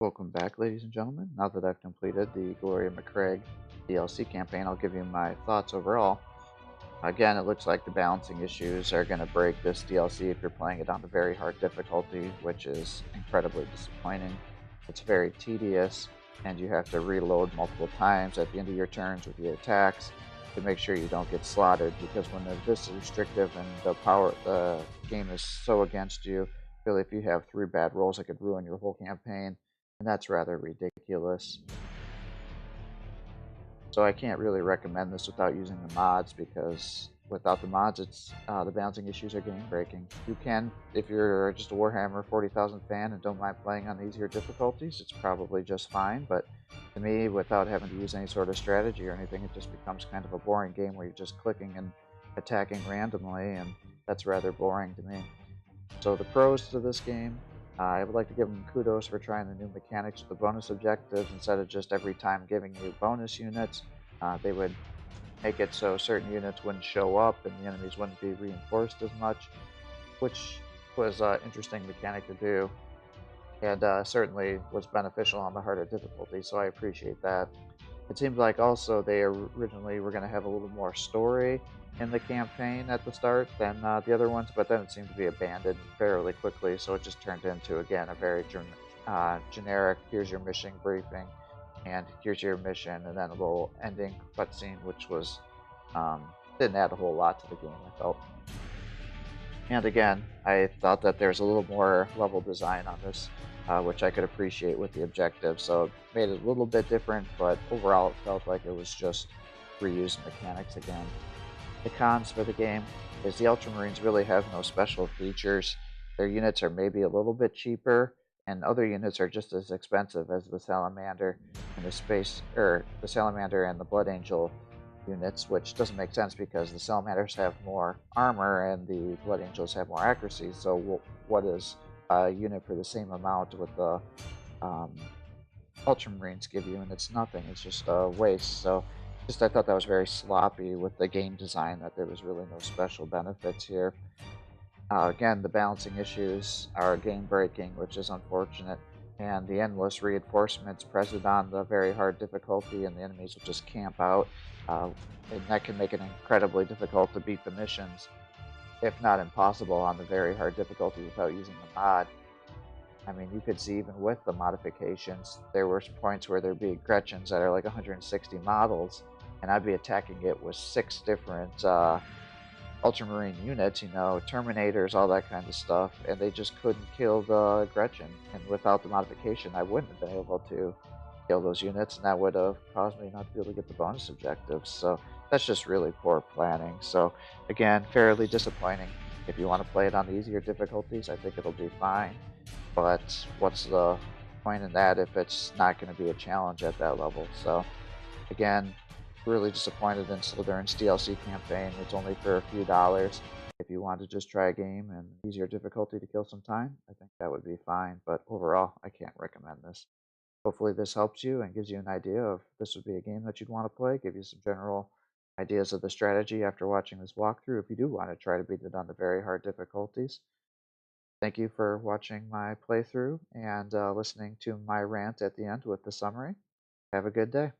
Welcome back, ladies and gentlemen. Now that I've completed the Glory of Macragge DLC campaign, I'll give you my thoughts overall. Again, it looks like the balancing issues are going to break this DLC if you're playing it on the very hard difficulty, which is incredibly disappointing. It's very tedious, and you have to reload multiple times at the end of your turns with your attacks to make sure you don't get slaughtered, because when they're this restrictive and the game is so against you, really if you have 3 bad rolls, it could ruin your whole campaign, and that's rather ridiculous. So I can't really recommend this without using the mods, because without the mods, the balancing issues are game breaking. You can, if you're just a Warhammer 40,000 fan and don't mind playing on easier difficulties, it's probably just fine. But to me, without having to use any sort of strategy or anything, it just becomes kind of a boring game where you're just clicking and attacking randomly, and that's rather boring to me. So the pros to this game, I would like to give them kudos for trying the new mechanics with the bonus objectives. Instead of just every time giving you bonus units, they would make it so certain units wouldn't show up and the enemies wouldn't be reinforced as much, which was an interesting mechanic to do, and certainly was beneficial on the harder difficulty, so I appreciate that. It seems like also they originally were going to have a little more story in the campaign at the start than the other ones, but then it seemed to be abandoned fairly quickly, so it just turned into, again, a very generic, here's your mission briefing, and here's your mission, and then a little ending cutscene, which was didn't add a whole lot to the game, I felt. And again, I thought that there's a little more level design on this, which I could appreciate with the objective. So it made it a little bit different, but overall it felt like it was just reused mechanics again. The cons for the game is the Ultramarines really have no special features. Their units are maybe a little bit cheaper, and other units are just as expensive as the Salamander and the Salamander and the Blood Angel units, which doesn't make sense because the Salamanders have more armor and the Blood Angels have more accuracy. So what is a unit for the same amount with the um, Ultramarines give you? And it's nothing. It's just a waste. So I thought that was very sloppy with the game design, that there was really no special benefits here. Again, the balancing issues are game breaking, which is unfortunate, and the endless reinforcements present on the very hard difficulty, and the enemies will just camp out, and that can make it incredibly difficult to beat the missions, if not impossible, on the very hard difficulty without using the mod. I mean, you could see even with the modifications, there were points where there'd be Gretchens that are like 160 models, and I'd be attacking it with 6 different Ultramarine units, Terminators, all that kind of stuff, and they just couldn't kill the Gretchen. And without the modification, I wouldn't have been able to kill those units, and that would have caused me not to be able to get the bonus objectives. So that's just really poor planning. So again, fairly disappointing. If you want to play it on the easier difficulties, I think it'll be fine. But what's the point in that if it's not going to be a challenge at that level? So again, really disappointed in Slytherin's DLC campaign. It's only for a few dollars. If you want to just try a game and easier difficulty to kill some time, I think that would be fine. But overall, I can't recommend this. Hopefully this helps you and gives you an idea of if this would be a game that you'd want to play, give you some general ideas of the strategy after watching this walkthrough if you do want to try to beat it on the very hard difficulties. Thank you for watching my playthrough and listening to my rant at the end with the summary. Have a good day.